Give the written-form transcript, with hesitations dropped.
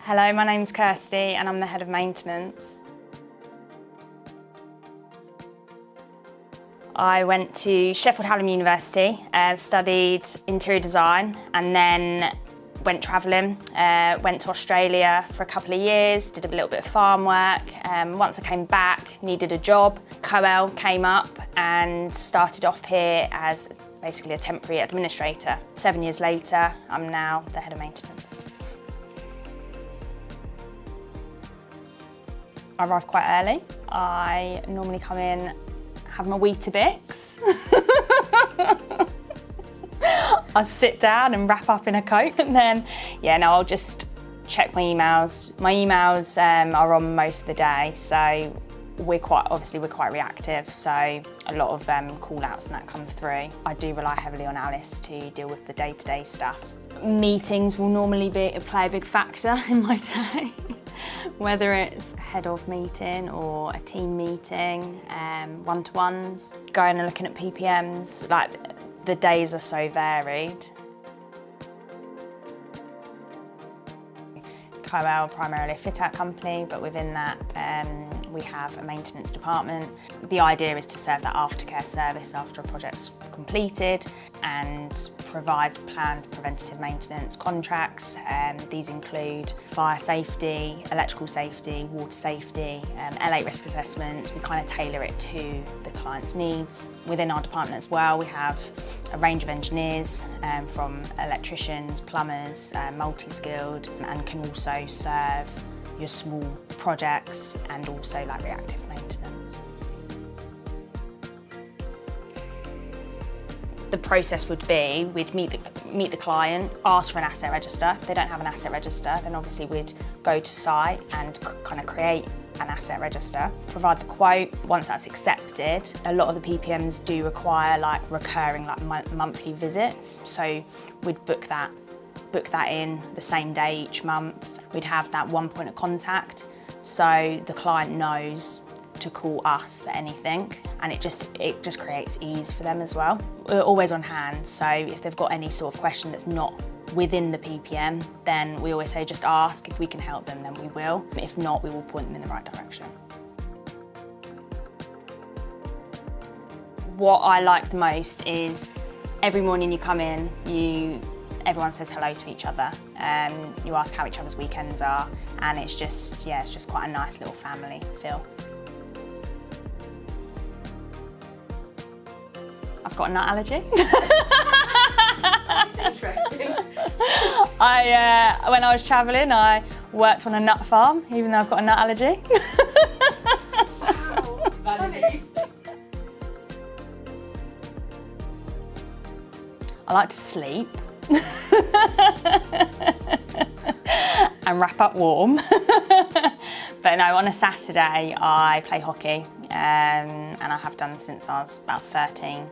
Hello, my name's Kirsty and I'm the head of maintenance. I went to Sheffield Hallam University, studied interior design and then went travelling. Went to Australia for a couple of years, did a little bit of farm work. Once I came back, needed a job. COEL came up and started off here as basically a temporary administrator. 7 years later, I'm now the head of maintenance. I arrive quite early. I normally come in, have my Weetabix. I'll sit down and wrap up in a coat and then, I'll just check my emails. My emails are on most of the day, so we're quite reactive, so a lot of call outs and that come through. I do rely heavily on Alice to deal with the day-to-day stuff. Meetings will normally play a big factor in my day. Whether it's a head of meeting or a team meeting, one-to-ones, going and looking at PPMs, like the days are so varied. COEL primarily a fit-out company, but within that we have a maintenance department. The idea is to serve that aftercare service after a project's completed and provide planned preventative maintenance contracts. These include fire safety, electrical safety, water safety, L8 risk assessments. We kind of tailor it to the client's needs. Within our department as well, we have a range of engineers from electricians, plumbers, multi-skilled, and can also serve your small projects and also like reactive maintenance. The process would be we'd meet the client, ask for an asset register. If they don't have an asset register, then obviously we'd go to site and kind of create an asset register, provide the quote. Once that's accepted, a lot of the PPMs do require like recurring like monthly visits. So we'd book that in the same day each month. We'd have that one point of contact, so the client knows to call us for anything, and it just creates ease for them as well. We're always on hand, so if they've got any sort of question that's not within the PPM, then we always say just ask. If we can help them, then we will. If not, we will point them in the right direction. What I like the most is every morning you come in, everyone says hello to each other. You ask how each other's weekends are, and it's just quite a nice little family feel. I've got a nut allergy. That's interesting. When I was travelling, I worked on a nut farm, even though I've got a nut allergy. Wow, funny. I like to sleep and wrap up warm. But no, on a Saturday I play hockey, and I have done since I was about 13.